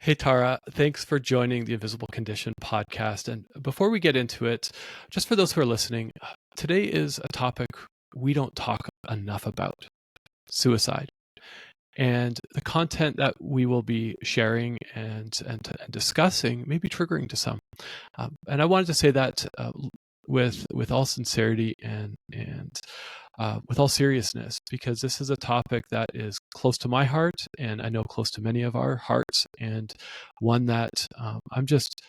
Hey, Tara, thanks for joining the Invisible Condition podcast. And before we get into it, just for those who are listening, today is a topic we don't talk enough about: suicide. And the content that we will be sharing and discussing may be triggering to some. And I wanted to say that with all sincerity and with all seriousness, because this is a topic that is close to my heart, and I know close to many of our hearts, and one that I'm just,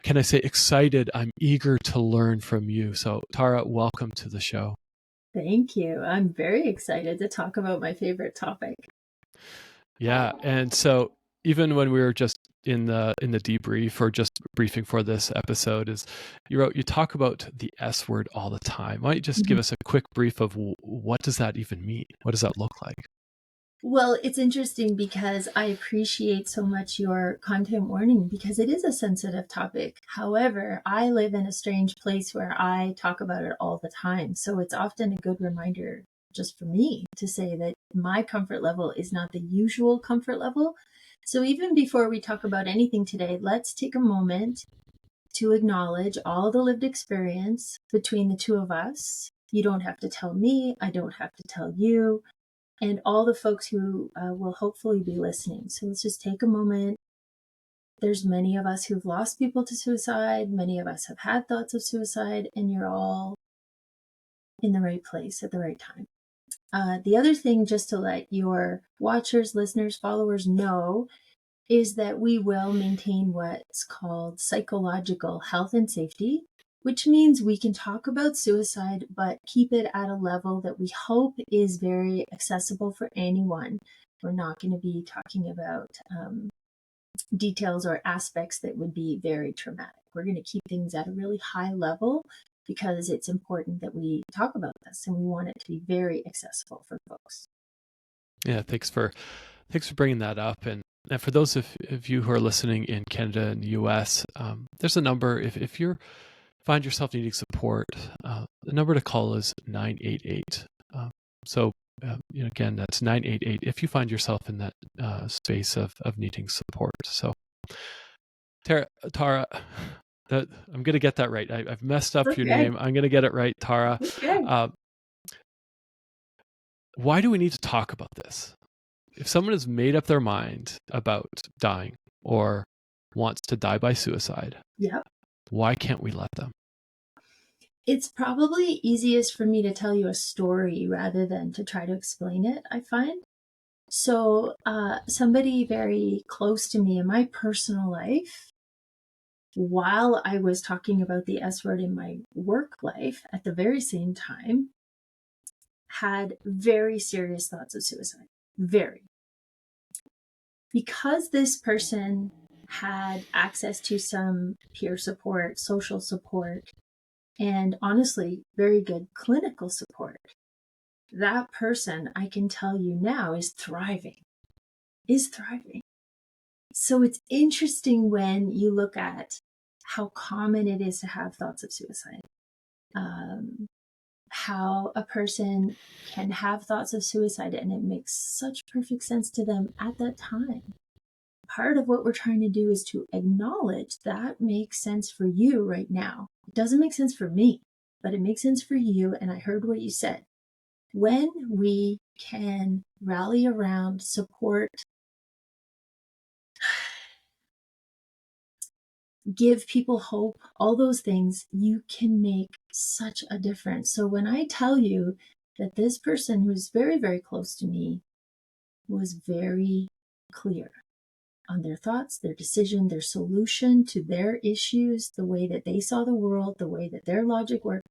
can I say, excited? I'm eager to learn from you. So, Tara, welcome to the show. Thank you. I'm very excited to talk about my favorite topic. Yeah, and so even when we were just in the debrief or just briefing for this episode, is you talk about the S word all the time. Why don't you just give us a quick brief of what does that even mean? What does that look like? Well, it's interesting because I appreciate so much your content warning because it is a sensitive topic. However, I live in a strange place where I talk about it all the time. So it's often a good reminder just for me to say that my comfort level is not the usual comfort level. So even before we talk about anything today, let's take a moment to acknowledge all the lived experience between the two of us. You don't have to tell me, I don't have to tell you, and all the folks who will hopefully be listening. So let's just take a moment. There's many of us who've lost people to suicide. Many of us have had thoughts of suicide, and you're all in the right place at the right time. The other thing, just to let your watchers, listeners, followers know, is that we will maintain what's called psychological health and safety, which means we can talk about suicide, but keep it at a level that we hope is very accessible for anyone. We're not going to be talking about details or aspects that would be very traumatic. We're going to keep things at a really high level because it's important that we talk about this and we want it to be very accessible for folks. Yeah, thanks for bringing that up. And for those of you who are listening in Canada and the US, there's a number. If you find yourself needing support, the number to call is 988. So, again, that's 988 if you find yourself in that space of needing support. So, Tara, I'm going to get that right. I've messed up your name. I'm going to get it right, Tara. Why do we need to talk about this? If someone has made up their mind about dying or wants to die by suicide, why can't we let them? It's probably easiest for me to tell you a story rather than to try to explain it, I find. So somebody very close to me in my personal life, while I was talking about the S word in my work life at the very same time, had very serious thoughts of suicide. Very. Because this person had access to some peer support, social support, and honestly, very good clinical support, that person, I can tell you now, is thriving. So it's interesting when you look at how common it is to have thoughts of suicide. How a person can have thoughts of suicide and it makes such perfect sense to them at that time. Part of what we're trying to do is to acknowledge that makes sense for you right now. It doesn't make sense for me, but it makes sense for you. And I heard what you said. When we can rally around, support, give people hope, all those things, you can make such a difference. So when I tell you that this person who's very, very close to me was very clear on their thoughts, their decision, their solution to their issues, the way that they saw the world, the way that their logic worked.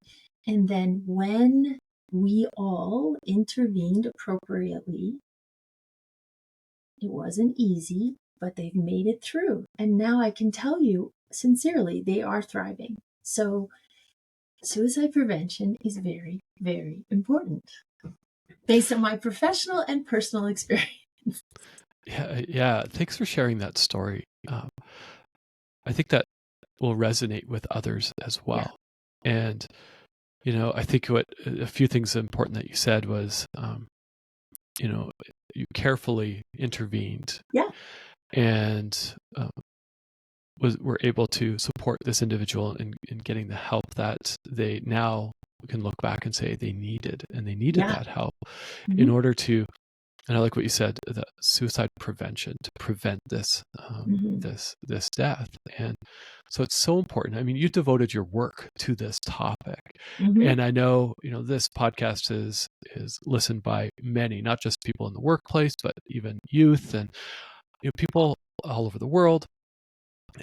And then when we all intervened appropriately, it wasn't easy, but they've made it through. And now I can tell you sincerely, they are thriving. So suicide prevention is very, very important based on my professional and personal experience. Yeah. Thanks for sharing that story. I think that will resonate with others as well. Yeah. And, I think a few things important that you said was, you carefully intervened. Yeah. and were able to support this individual in getting the help that they now can look back and say they needed, and they needed Yeah. that help in Mm-hmm. order to. And I like what you said, the suicide prevention, to prevent this Mm-hmm. this death. And so it's so important. I mean, you devoted your work to this topic, Mm-hmm. and I know this podcast is listened by many, not just people in the workplace, but even youth and people all over the world.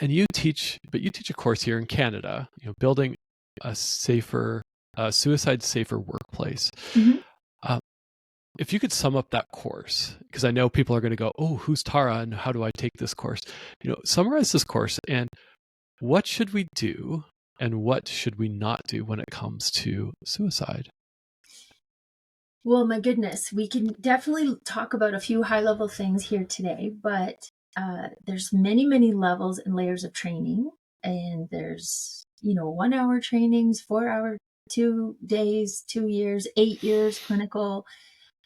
And you teach a course here in Canada, building a safer, suicide safer workplace. Mm-hmm. Uh, if you could sum up that course, because I know people are going to go, "Oh, who's Tara, and how do I take this course?" Summarize this course, and what should we do, and what should we not do when it comes to suicide? Well, my goodness, we can definitely talk about a few high level things here today, but there's many, many levels and layers of training. And there's, 1 hour trainings, 4 hour, 2 days, 2 years, 8 years clinical.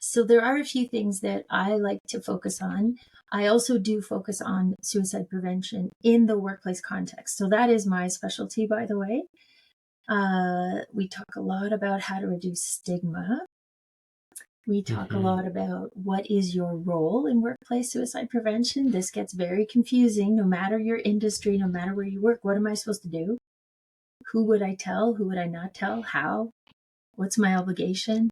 So there are a few things that I like to focus on. I also do focus on suicide prevention in the workplace context. So that is my specialty, by the way. We talk a lot about how to reduce stigma. We talk a Mm-hmm. lot about what is your role in workplace suicide prevention. This gets very confusing no matter your industry, no matter where you work. What am I supposed to do? Who would I tell? Who would I not tell? How? What's my obligation?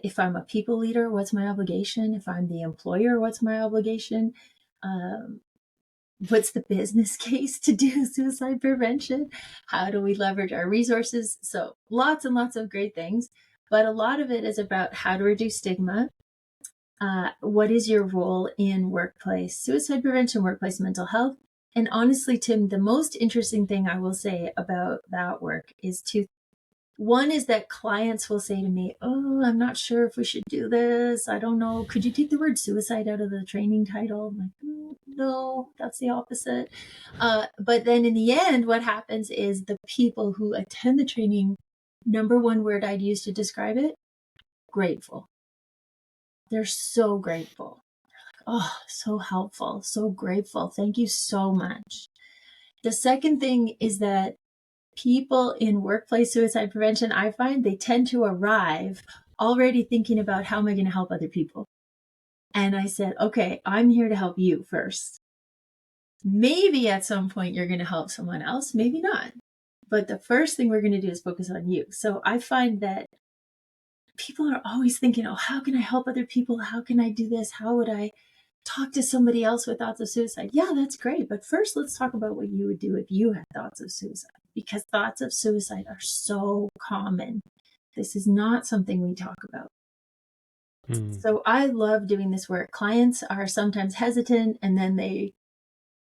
If I'm a people leader, what's my obligation? If I'm the employer, what's my obligation? Um, what's the business case to do suicide prevention? How do we leverage our resources? So lots and lots of great things. But a lot of it is about how to reduce stigma. What is your role in workplace suicide prevention, workplace mental health? And honestly, Tim, the most interesting thing I will say about that work is two. One is that clients will say to me, "Oh, I'm not sure if we should do this. I don't know. Could you take the word suicide out of the training title?" I'm like, no, that's the opposite. But then in the end, what happens is the people who attend the training, number one word I'd use to describe it, grateful. They're so grateful. Oh, so helpful, so grateful. Thank you so much. The second thing is that people in workplace suicide prevention, I find they tend to arrive already thinking about how am I going to help other people. And I said, okay, I'm here to help you first. Maybe at some point you're going to help someone else, maybe not. But the first thing we're going to do is focus on you. So I find that people are always thinking, oh, how can I help other people? How can I do this? How would I talk to somebody else with thoughts of suicide? Yeah, that's great. But first, let's talk about what you would do if you had thoughts of suicide, because thoughts of suicide are so common. This is not something we talk about. Mm. So I love doing this work. Clients are sometimes hesitant, and then they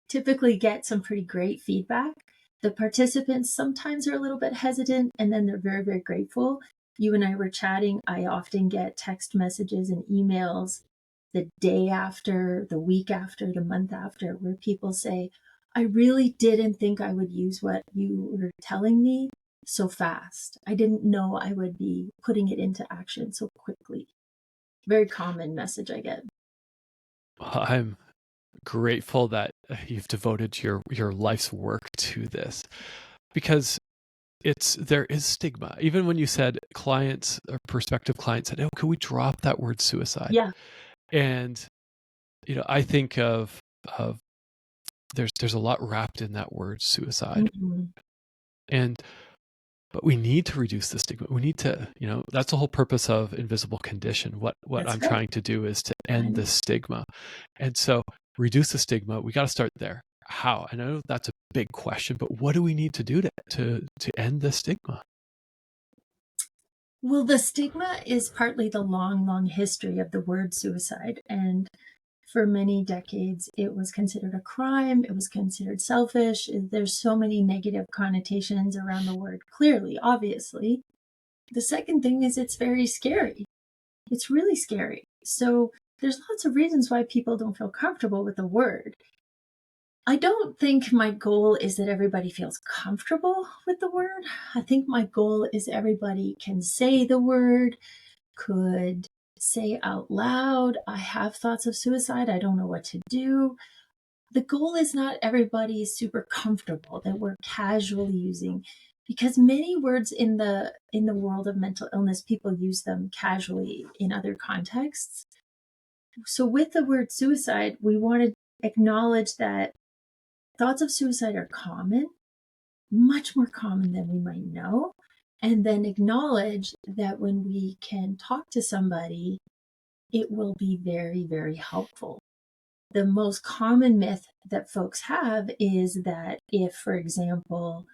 typically get some pretty great feedback. The participants sometimes are a little bit hesitant, and then they're very, very grateful. You and I were chatting. I often get text messages and emails the day after, the week after, the month after, where people say, I really didn't think I would use what you were telling me so fast. I didn't know I would be putting it into action so quickly. Very common message I get. I'm grateful that you've devoted your life's work to this, because there is stigma. Even when you said clients or prospective clients said, "Oh, can we drop that word suicide?" Yeah. And I think of there's a lot wrapped in that word suicide, Mm-hmm. and but we need to reduce the stigma. We need to, that's the whole purpose of Invisible Condition. What That's I'm right. trying to do is to I end the know. stigma, and so reduce the stigma. We got to start there. How? I know that's a big question, but what do we need to do to end the stigma? Well, the stigma is partly the long, long history of the word suicide. And for many decades, it was considered a crime. It was considered selfish. There's so many negative connotations around the word, clearly, obviously. The second thing is it's very scary. It's really scary. So there's lots of reasons why people don't feel comfortable with the word. I don't think my goal is that everybody feels comfortable with the word. I think my goal is everybody can say the word, could say out loud, I have thoughts of suicide. I don't know what to do. the goal is not everybody is super comfortable that we're casually using, because many words in the world of mental illness, people use them casually in other contexts. So with the word suicide, we want to acknowledge that thoughts of suicide are common, much more common than we might know, and then acknowledge that when we can talk to somebody, it will be very, very helpful. The most common myth that folks have is that if, for example,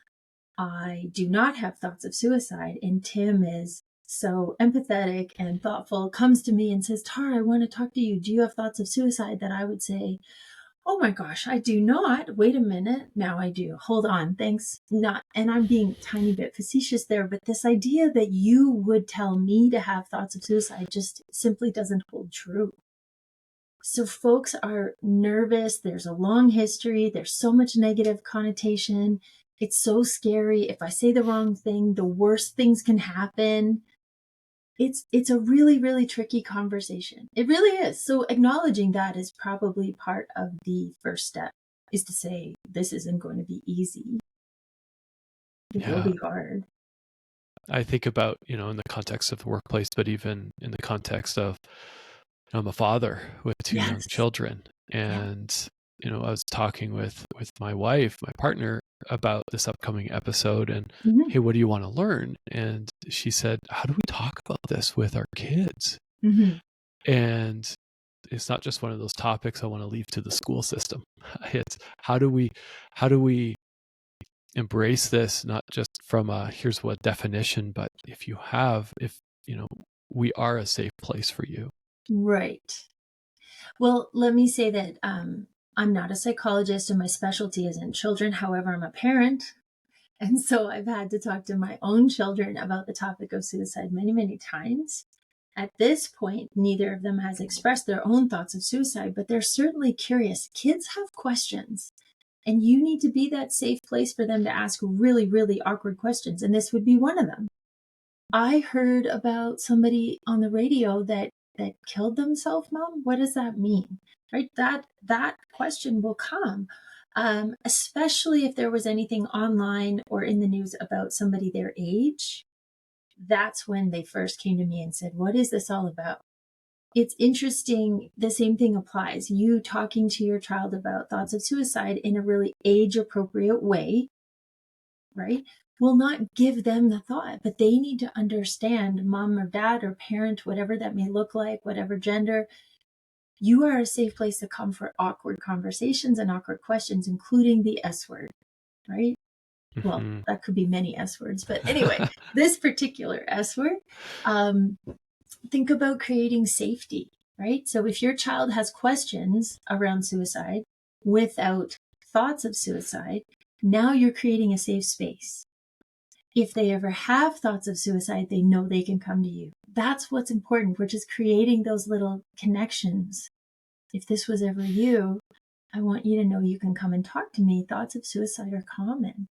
I do not have thoughts of suicide and Tim is so empathetic and thoughtful, comes to me and says, Tara, I want to talk to you. Do you have thoughts of suicide? That I would say, oh my gosh, I do not. Wait a minute. Now I do. Hold on. Thanks. Not, and I'm being a tiny bit facetious there, but this idea that you would tell me to have thoughts of suicide just simply doesn't hold true. So folks are nervous. There's a long history. There's so much negative connotation. It's so scary. If I say the wrong thing, the worst things can happen. It's a really, really tricky conversation. It really is. So acknowledging that is probably part of the first step, is to say, this isn't going to be easy. It will be hard. I think about, in the context of the workplace, but even in the context of, I'm a father with two young children. And, I was talking with my wife, my partner, about this upcoming episode and, hey, what do you want to learn? And she said, how do we talk about this with our kids? And it's not just one of those topics I want to leave to the school system. It's how do we embrace this, not just from a here's what definition, but if we are a safe place for you. Right. Well, let me say that I'm not a psychologist and my specialty isn't children. However, I'm a parent. And so I've had to talk to my own children about the topic of suicide many, many times. At this point, neither of them has expressed their own thoughts of suicide, but they're certainly curious. Kids have questions, and you need to be that safe place for them to ask really, really awkward questions. And this would be one of them. I heard about somebody on the radio that killed themselves, Mom. What does that mean? Right? That question will come, especially if there was anything online or in the news about somebody their age. That's when they first came to me and said, what is this all about? It's interesting. The same thing applies. You talking to your child about thoughts of suicide in a really age appropriate way, right, will not give them the thought, but they need to understand, mom or dad or parent, whatever that may look like, whatever gender, you are a safe place to come for awkward conversations and awkward questions, including the S word, right? Well, that could be many S words, but anyway, this particular S word, think about creating safety, right? So if your child has questions around suicide without thoughts of suicide, now you're creating a safe space. If they ever have thoughts of suicide, they know they can come to you. That's what's important. We're just creating those little connections. If this was ever you, I want you to know you can come and talk to me. Thoughts of suicide are common.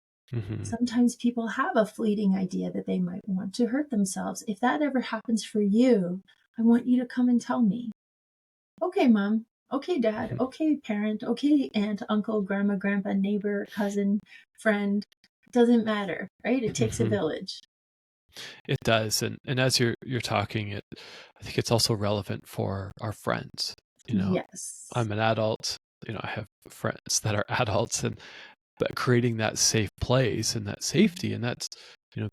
Sometimes people have a fleeting idea that they might want to hurt themselves. If that ever happens for you, I want you to come and tell me. Okay, Mom. Okay, Dad. Okay, parent. Okay, aunt, uncle, grandma, grandpa, neighbor, cousin, friend. It doesn't matter, right? It takes a village. It does. And as you're talking, I think it's also relevant for our friends. Yes. I'm an adult, I have friends that are adults, but creating that safe place and that safety, and that's,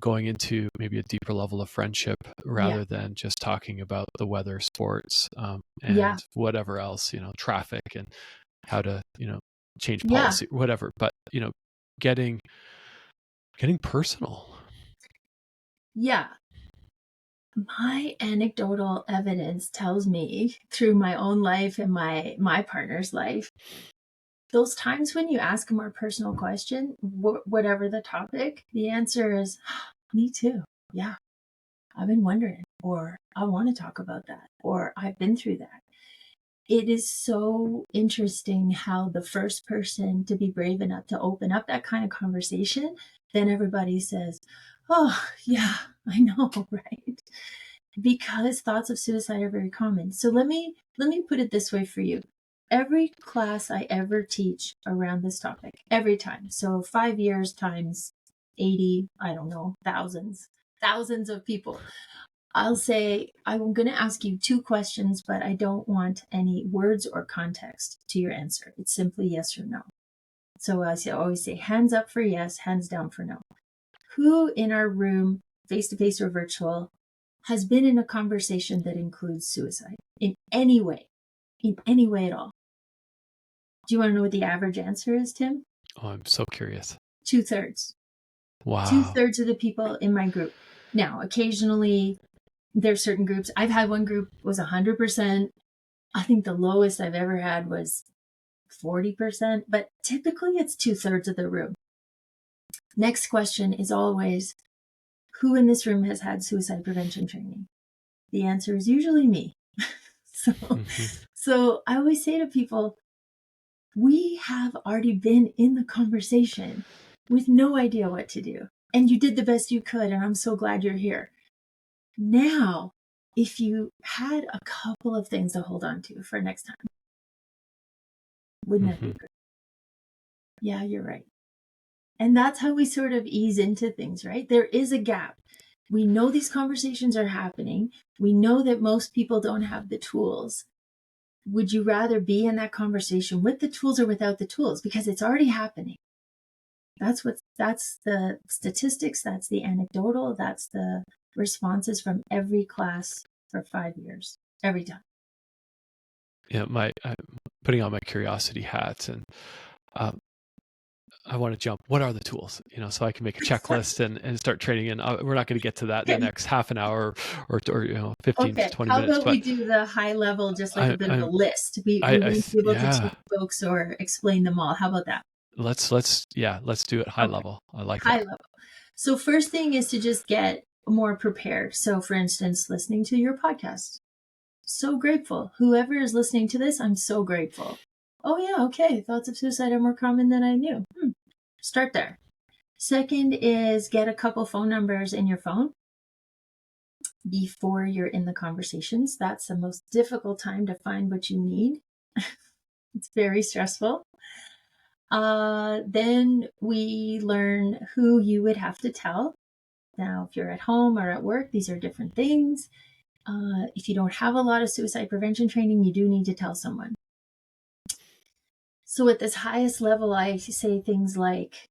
going into maybe a deeper level of friendship rather than just talking about the weather, sports, and whatever else, traffic and how to, change policy, whatever. But, getting personal. Yeah. My anecdotal evidence tells me through my own life and my partner's life, those times when you ask a more personal question, whatever the topic, the answer is, me too. Yeah, I've been wondering, or I want to talk about that, or I've been through that. It is so interesting how the first person to be brave enough to open up that kind of conversation, then everybody says, oh, yeah, I know, right? Because thoughts of suicide are very common. So let me put it this way for you. Every class I ever teach around this topic, every time. So 5 years times 80, I don't know, thousands of people. I'll say, I'm going to ask you 2 questions, but I don't want any words or context to your answer. It's simply yes or no. So I always say hands up for yes, hands down for no. Who in our room, face-to-face or virtual, has been in a conversation that includes suicide in any way at all? Do you want to know what the average answer is, Tim? Oh, I'm so curious. 2/3. Wow. 2/3 of the people in my group. Now, occasionally there's certain groups. I've had one group was 100%. I think the lowest I've ever had was 40%, but typically it's 2/3 of the room. Next question is always, who in this room has had suicide prevention training? The answer is usually me. So I always say to people, we have already been in the conversation with no idea what to do. And you did the best you could, and I'm so glad you're here. Now, if you had a couple of things to hold on to for next time, wouldn't that be good? Yeah, you're right. And that's how we sort of ease into things, right? There is a gap. We know these conversations are happening. We know that most people don't have the tools. Would you rather be in that conversation with the tools or without the tools? Because it's already happening. That's the statistics, that's the anecdotal, that's the responses from every class for 5 years, every time. Yeah, I'm putting on my curiosity hat, and I want to jump. What are the tools? So I can make a checklist and start training. And we're not going to get to that in the next half an hour or 15 to 20 how minutes. about we do the high level, just like a bit of a list? We won't be able to teach folks or explain them all. How about that? Let's do it high level. I like high that. level. So first thing is to just get more prepared. So for instance, listening to your podcast. So grateful. Whoever is listening to this, I'm so grateful. Oh yeah, okay. Thoughts of suicide are more common than I knew. Start there. Second is get a couple phone numbers in your phone before you're in the conversations. That's the most difficult time to find what you need. It's very stressful. Then we learn who you would have to tell. Now, if you're at home or at work, these are different things. If you don't have a lot of suicide prevention training, you do need to tell someone. So at this highest level, I say things like,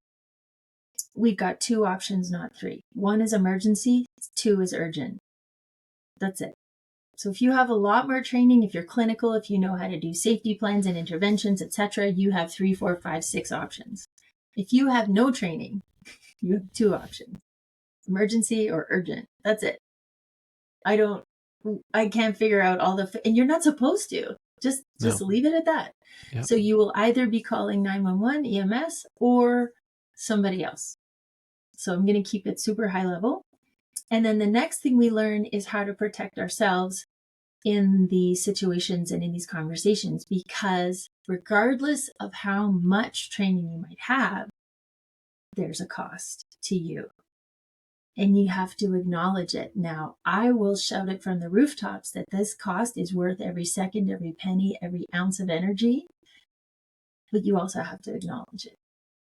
we've got 2 options, not 3. 1 is emergency, 2 is urgent. That's it. So if you have a lot more training, if you're clinical, if you know how to do safety plans and interventions, etc., you have 3, 4, 5, 6 options. If you have no training, you have 2 options, emergency or urgent. That's it. I can't figure out all and you're not supposed to. Just leave it at that. Yep. So you will either be calling 911, EMS, or somebody else. So I'm going to keep it super high level. And then the next thing we learn is how to protect ourselves in these situations and in these conversations, because regardless of how much training you might have, there's a cost to you. And you have to acknowledge it. Now, I will shout it from the rooftops that this cost is worth every second, every penny, every ounce of energy. But you also have to acknowledge it.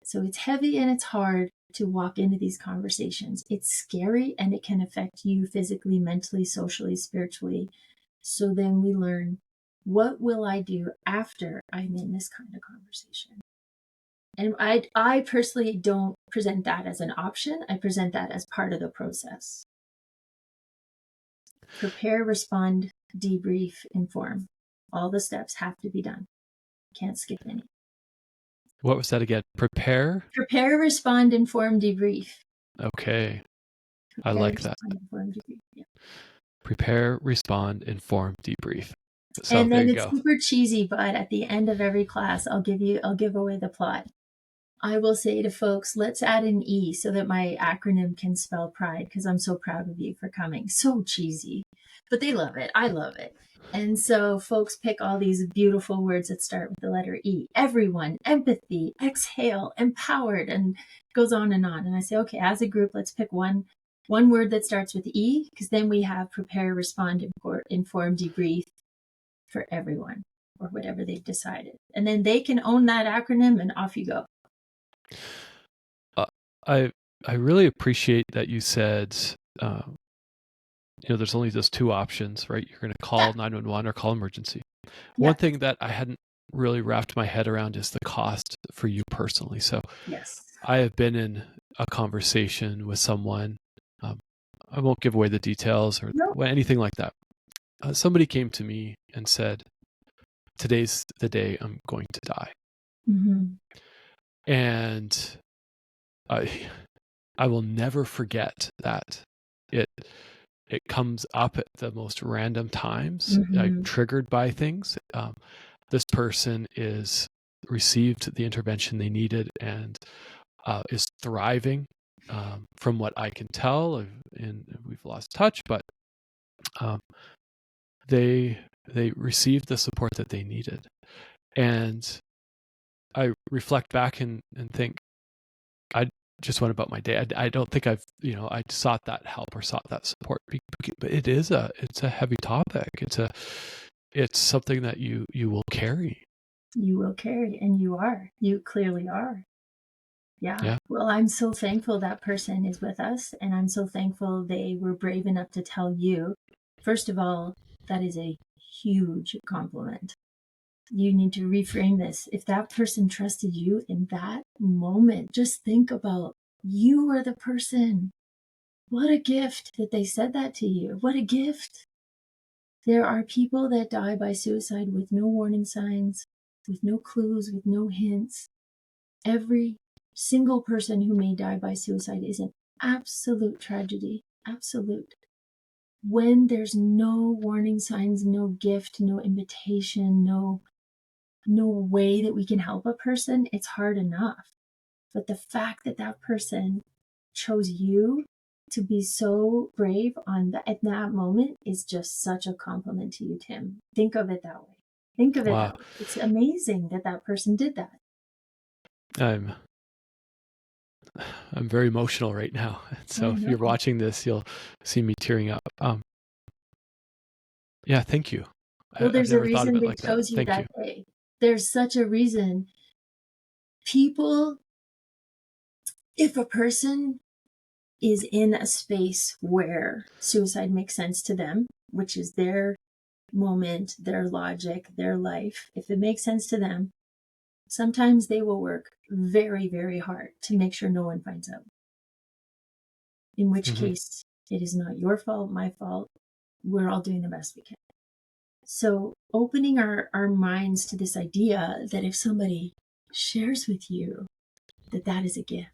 So it's heavy and it's hard to walk into these conversations. It's scary and it can affect you physically, mentally, socially, spiritually. So then we learn, what will I do after I'm in this kind of conversation? And I personally don't present that as an option. I present that as part of the process. Prepare, respond, debrief, inform. All the steps have to be done. Can't skip any. What was that again? Prepare, respond, inform, debrief. Okay. I like that. Inform, debrief. Yeah. Prepare, respond, inform, debrief. So and then it's super cheesy, but at the end of every class, I'll give away the plot. I will say to folks, let's add an E so that my acronym can spell pride, because I'm so proud of you for coming. So cheesy, but they love it. I love it. And so folks pick all these beautiful words that start with the letter E. Everyone, empathy, exhale, empowered, and goes on. And I say, okay, as a group, let's pick one word that starts with E, because then we have prepare, respond, inform, debrief for everyone, or whatever they've decided. And then they can own that acronym and off you go. I really appreciate that you said, there's only those two options, right? You're going to call 911 or call emergency. One thing that I hadn't really wrapped my head around is the cost for you personally. So Yes. I have been in a conversation with someone. I won't give away the details or anything like that. Somebody came to me and said, "Today's the day I'm going to die." Mm-hmm. And I will never forget that. It comes up at the most random times. Mm-hmm. I'm triggered by things. This person is received the intervention they needed and is thriving, from what I can tell. And we've lost touch, but they received the support that they needed. And I reflect back and think, I just went about my day. I don't think I sought that help or sought that support, but it's a heavy topic. It's something that you will carry. You will carry, and you clearly are. Yeah. Well, I'm so thankful that person is with us, and I'm so thankful they were brave enough to tell you. First of all, that is a huge compliment. You need to reframe this. If that person trusted you in that moment, just think about you were the person. What a gift that they said that to you. What a gift. There are people that die by suicide with no warning signs, with no clues, with no hints. Every single person who may die by suicide is an absolute tragedy. Absolute. When there's no warning signs, no gift, no invitation, no way that we can help a person, it's hard enough. But the fact that that person chose you to be so brave at that moment is just such a compliment to you, Tim. Think of it that way. Think of it that way. It's amazing that that person did that. I'm very emotional right now. So if you're watching this, you'll see me tearing up. Yeah, thank you. Well, there's a reason they chose you that day. There's such a reason. People, if a person is in a space where suicide makes sense to them, which is their moment, their logic, their life, if it makes sense to them, sometimes they will work very, very hard to make sure no one finds out. In which case, it is not your fault, my fault. We're all doing the best we can. So opening our minds to this idea that if somebody shares with you that is a gift.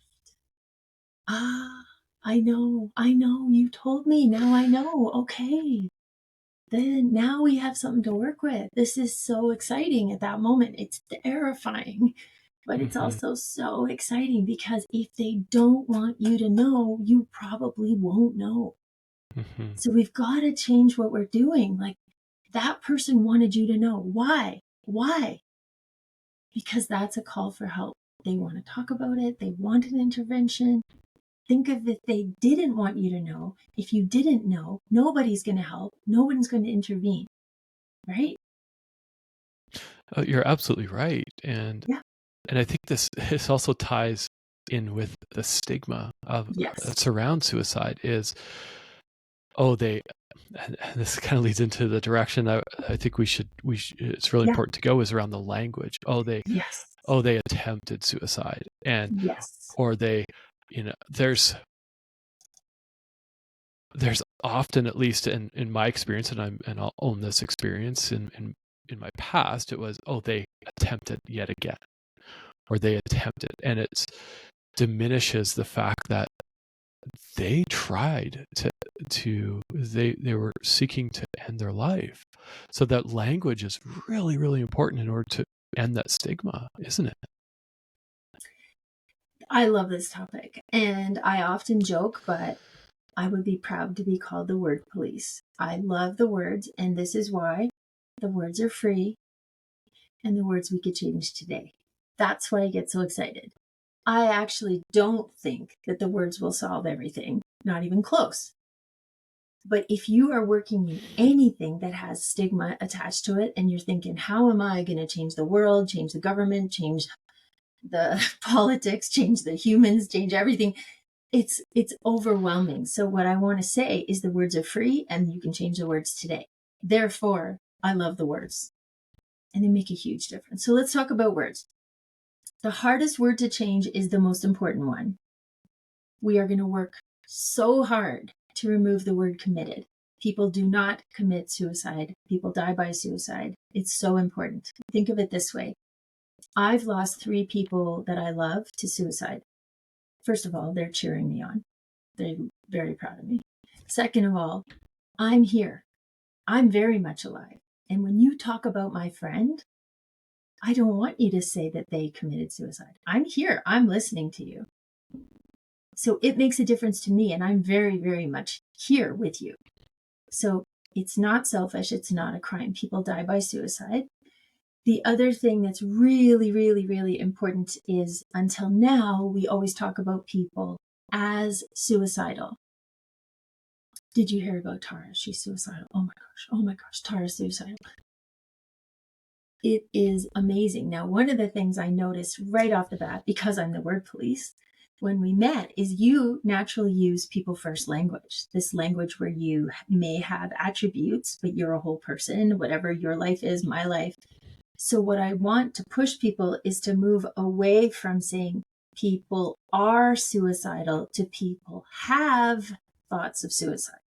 I know, you told me, now I know, okay. Then now we have something to work with. This is so exciting at that moment. It's terrifying, but it's also so exciting because if they don't want you to know, you probably won't know. So we've got to change what we're doing. Like, that person wanted you to know. Why? Because that's a call for help. They want to talk about it. They want an intervention. Think of if they didn't want you to know. If you didn't know, nobody's going to help. No one's going to intervene. Right? You're absolutely right. And I think this also ties in with the stigma that surrounds suicide is, and this kind of leads into the direction I think it's really important to go, is around the language. They attempted suicide, and or they, there's often, at least in my experience, and I'll own this experience in my past, it was, they attempted yet again, or they attempted, and it diminishes the fact that they tried they were seeking to end their life. So that language is really, really important in order to end that stigma, isn't it? I love this topic, and I often joke, but I would be proud to be called the word police. I love the words, and this is why. The words are free, and the words we could change today. That's why I get so excited. I actually don't think that the words will solve everything, not even close. But if you are working in anything that has stigma attached to it and you're thinking, how am I going to change the world, change the government, change the politics, change the humans, change everything, it's overwhelming. So what I want to say is the words are free and you can change the words today. Therefore, I love the words and they make a huge difference. So let's talk about words. The hardest word to change is the most important one. We are going to work so hard to remove the word committed. People do not commit suicide. People die by suicide. It's so important. Think of it this way. I've lost 3 people that I love to suicide. First of all, they're cheering me on. They're very proud of me. Second of all, I'm here. I'm very much alive. And when you talk about my friend, I don't want you to say that they committed suicide. I'm here. I'm listening to you. So it makes a difference to me. And I'm very, very much here with you. So it's not selfish. It's not a crime. People die by suicide. The other thing that's really, really, really important is until now, we always talk about people as suicidal. Did you hear about Tara? She's suicidal. Oh my gosh, Tara's suicidal. It is amazing. Now, one of the things I noticed right off the bat, because I'm the word police, when we met, is you naturally use people first language. This language where you may have attributes, but you're a whole person, whatever your life is, my life. So what I want to push people is to move away from saying people are suicidal to people have thoughts of suicide.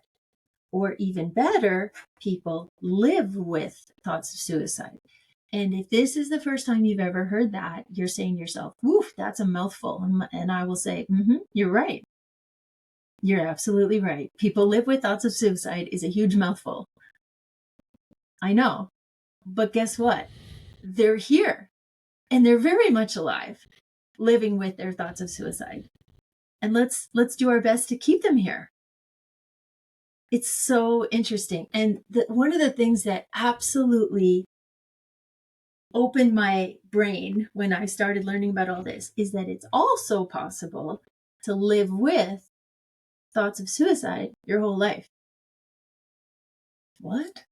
Or even better, people live with thoughts of suicide. And if this is the first time you've ever heard that, you're saying to yourself, woof, that's a mouthful. And I will say, you're right. You're absolutely right. People live with thoughts of suicide is a huge mouthful. I know. But guess what? They're here and they're very much alive, living with their thoughts of suicide. And let's do our best to keep them here. It's so interesting. And one of the things that absolutely opened my brain when I started learning about all this is that it's also possible to live with thoughts of suicide your whole life. What?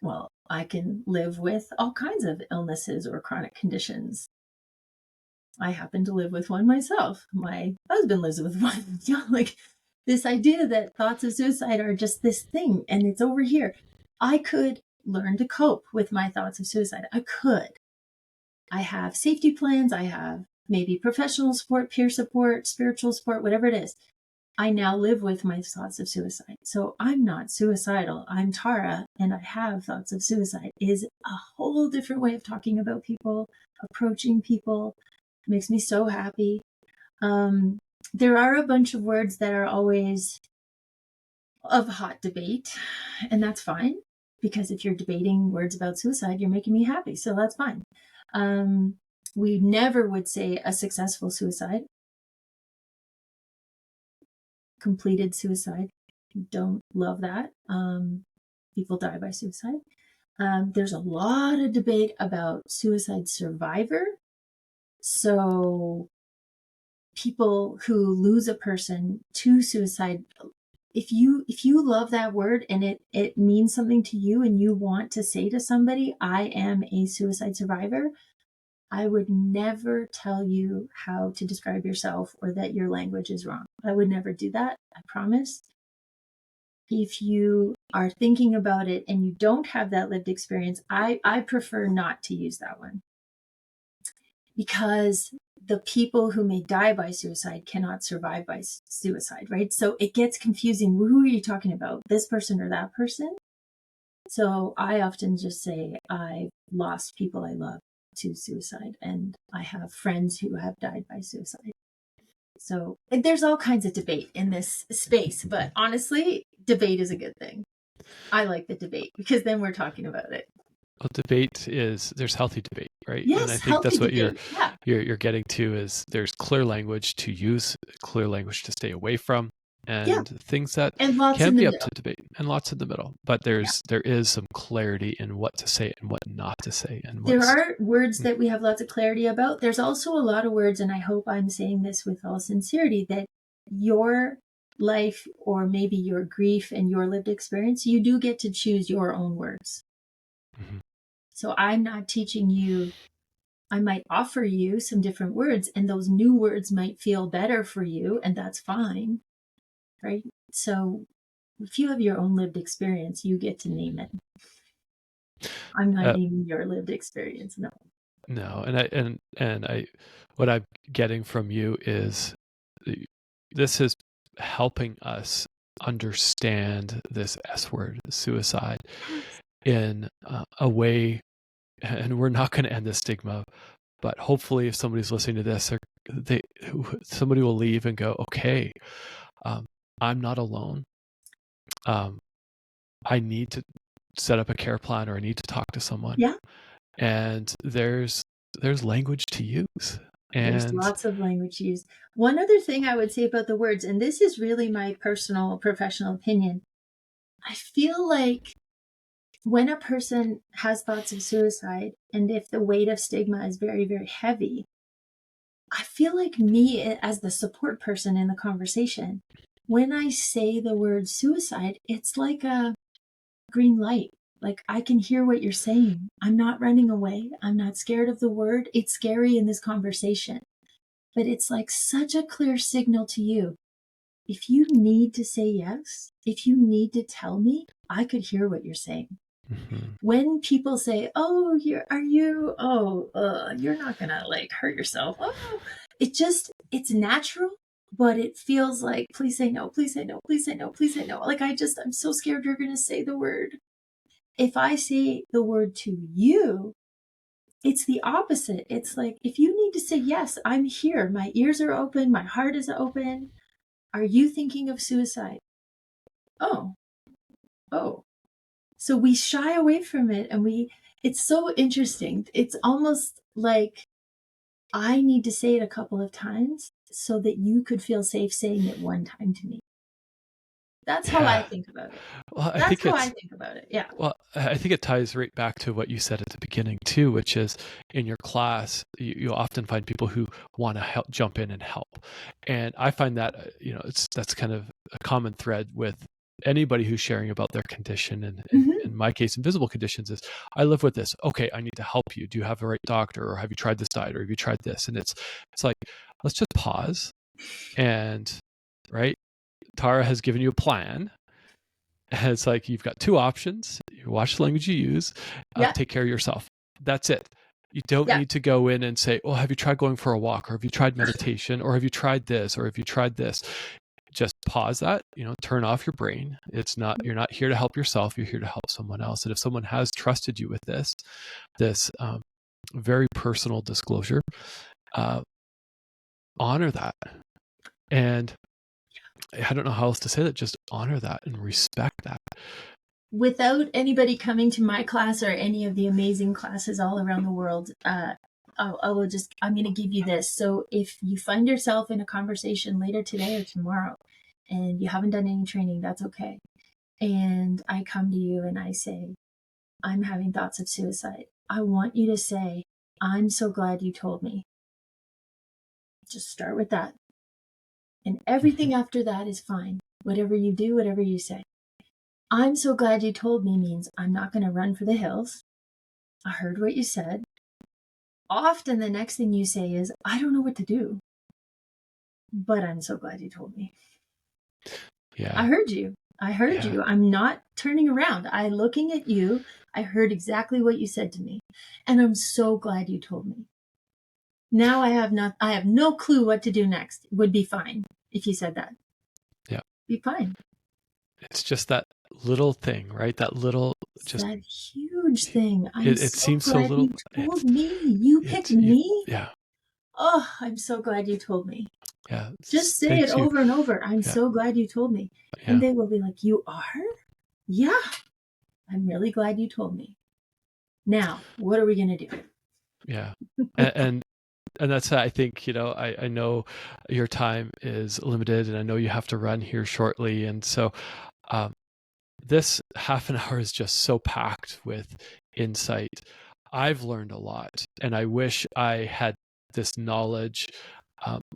Well, I can live with all kinds of illnesses or chronic conditions. I happen to live with one myself. My husband lives with one. Like this idea that thoughts of suicide are just this thing and it's over here. I could learn to cope with my thoughts of suicide. I could. I have safety plans. I have maybe professional support, peer support, spiritual support, whatever it is. I now live with my thoughts of suicide. So I'm not suicidal. I'm Tara and I have thoughts of suicide. It is a whole different way of talking about people, approaching people. It makes me so happy. There are a bunch of words that are always of hot debate, and that's fine because if you're debating words about suicide, you're making me happy. So that's fine. We never would say a successful suicide. Completed suicide. Don't love that. People die by suicide. There's a lot of debate about suicide survivor. So people who lose a person to suicide, if you love that word and it means something to you and you want to say to somebody, I am a suicide survivor, I would never tell you how to describe yourself or that your language is wrong. I would never do that. I promise. If you are thinking about it and you don't have that lived experience, I prefer not to use that one. Because the people who may die by suicide cannot survive by suicide, right? So it gets confusing. Who are you talking about? This person or that person? So I often just say I've lost people I love to suicide, and I have friends who have died by suicide. So there's all kinds of debate in this space, but honestly, debate is a good thing. I like the debate because then we're talking about it. Well, there's healthy debate, right? Yes, and I think that's what debate. you're getting to is there's clear language to use, clear language to stay away from, and things that can be up to debate, and lots in the middle. But there is some clarity in what to say and what not to say. And there are words that we have lots of clarity about. There's also a lot of words, and I hope I'm saying this with all sincerity, that your life or maybe your grief and your lived experience, you do get to choose your own words. Mm-hmm. So I'm not teaching you. I might offer you some different words, and those new words might feel better for you, and that's fine, right? So if you have your own lived experience, you get to name it. I'm not naming your lived experience, no. No, and I, what I'm getting from you is this is helping us understand this S word, suicide, in a way, and we're not going to end the stigma, but hopefully if somebody's listening to this, somebody will leave and go, okay, I'm not alone. I need to set up a care plan, or I need to talk to someone. Yeah. And there's language to use. And there's lots of language used. One other thing I would say about the words, and this is really my personal professional opinion, I feel like when a person has thoughts of suicide, and if the weight of stigma is very, very heavy, I feel like me as the support person in the conversation, when I say the word suicide, it's like a green light. Like, I can hear what you're saying. I'm not running away. I'm not scared of the word. It's scary in this conversation, but it's like such a clear signal to you. If you need to say yes, if you need to tell me, I could hear what you're saying. Mm-hmm. When people say, "Oh, you're not gonna like hurt yourself," it's natural, but it feels like, please say no, please say no, please say no, please say no. Like, I'm so scared you're gonna say the word. If I say the word to you, it's the opposite. It's like, if you need to say yes, I'm here. My ears are open. My heart is open. Are you thinking of suicide? Oh. So we shy away from it, and it's so interesting. It's almost like I need to say it a couple of times so that you could feel safe saying it one time to me. That's how I think about it. Well, I think about it. Yeah. Well, I think it ties right back to what you said at the beginning too, which is in your class, you often find people who want to help, jump in and help. And I find that, that's kind of a common thread with anybody who's sharing about their condition. And in my case, invisible conditions, is I live with this. Okay, I need to help you. Do you have the right doctor, or have you tried this diet, or have you tried this? And it's like, let's just pause. And right, Tara has given you a plan. And it's like, you've got two options. You watch the language you use, take care of yourself. That's it. You don't need to go in and say, "Oh, have you tried going for a walk, or have you tried meditation, or have you tried this, or have you tried this?" Just pause that, turn off your brain. You're not here to help yourself. You're here to help someone else. And if someone has trusted you with this very personal disclosure, honor that. And I don't know how else to say that. Just honor that and respect that. Without anybody coming to my class or any of the amazing classes all around the world, I'm going to give you this. So if you find yourself in a conversation later today or tomorrow, and you haven't done any training, that's okay. And I come to you and I say, I'm having thoughts of suicide. I want you to say, I'm so glad you told me. Just start with that. And everything after that is fine. Whatever you do, whatever you say. I'm so glad you told me means I'm not going to run for the hills. I heard what you said. Often the next thing you say is, I don't know what to do, but I'm so glad you told me. Yeah. I heard you. I'm not turning around. I'm looking at you. I heard exactly what you said to me. And I'm so glad you told me. Now I have no clue what to do next. Would be fine if you said that. Yeah. Be fine. It's just that little thing, right? That little, just that huge thing. It seems so little. You told me. You picked me. Yeah. Oh, I'm so glad you told me. Yeah. Just say it over and over. I'm so glad you told me. Yeah. And they will be like, you are? Yeah. I'm really glad you told me. Now, what are we going to do? Yeah. And that's, I think, I know your time is limited, and I know you have to run here shortly. And so this half an hour is just so packed with insight. I've learned a lot, and I wish I had this knowledge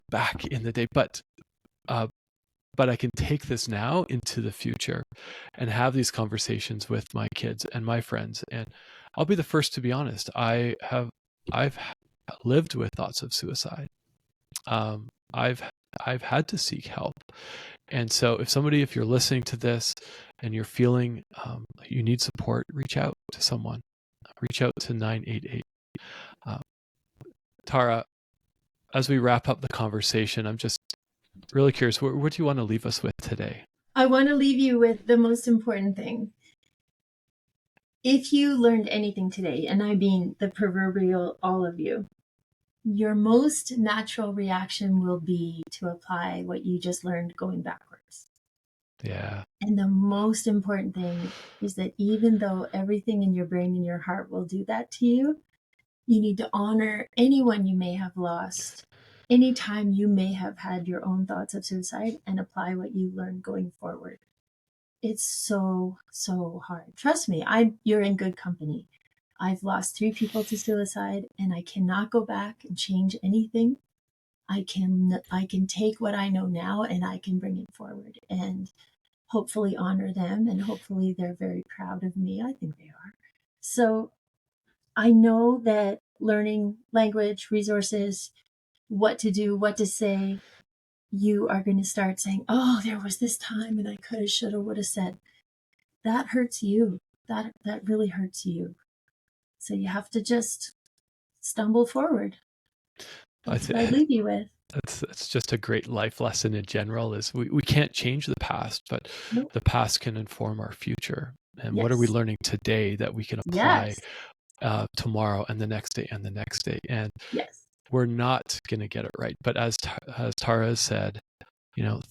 back in the day. But but I can take this now into the future and have these conversations with my kids and my friends. And I'll be the first to be honest. I've lived with thoughts of suicide. I've had to seek help. And so if you're listening to this and you're feeling you need support, reach out to someone. Reach out to 988. Tara, as we wrap up the conversation, I'm just really curious, what do you want to leave us with today? I want to leave you with the most important thing. If you learned anything today, and I mean the proverbial all of you, your most natural reaction will be to apply what you just learned going backwards. Yeah. And the most important thing is that even though everything in your brain and your heart will do that to you, you need to honor anyone you may have lost, anytime you may have had your own thoughts of suicide, and apply what you learned going forward. It's so, so hard. Trust me, you're in good company. I've lost 3 people to suicide, and I cannot go back and change anything. I can take what I know now and I can bring it forward and hopefully honor them, and hopefully they're very proud of me. I think they are. So I know that learning language, resources, what to do, what to say, you are going to start saying, oh, there was this time and I could have, should have, would have said. That hurts you. That really hurts you. So you have to just stumble forward. That's what I leave you with. That's just a great life lesson in general, is we can't change the past, but Nope. the past can inform our future. And Yes. what are we learning today that we can apply tomorrow and the next day and the next day? And yes, we're not going to get it right. But as Tara has said,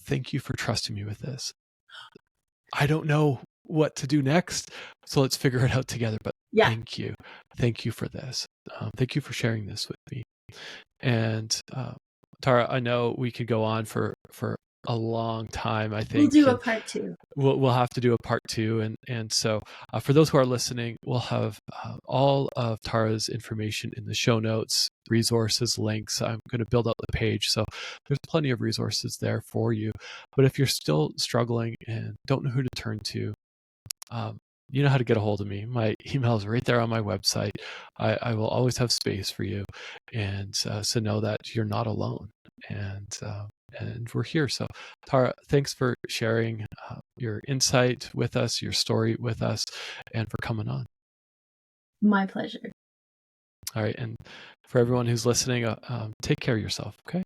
thank you for trusting me with this. I don't know what to do next, so let's figure it out together. But thank you. Thank you for this. Thank you for sharing this with me. And Tara, I know we could go on for a long time. I think we'll do a part 2. We'll have to do a part 2, and so for those who are listening, we'll have all of Tara's information in the show notes, resources, links. I'm going to build out the page, so there's plenty of resources there for you. But if you're still struggling and don't know who to turn to, you know how to get a hold of me. My email is right there on my website. I will always have space for you, and so know that you're not alone, and we're here. So Tara, thanks for sharing your insight with us, your story with us, and for coming on. My pleasure. All right. And for everyone who's listening, take care of yourself. Okay.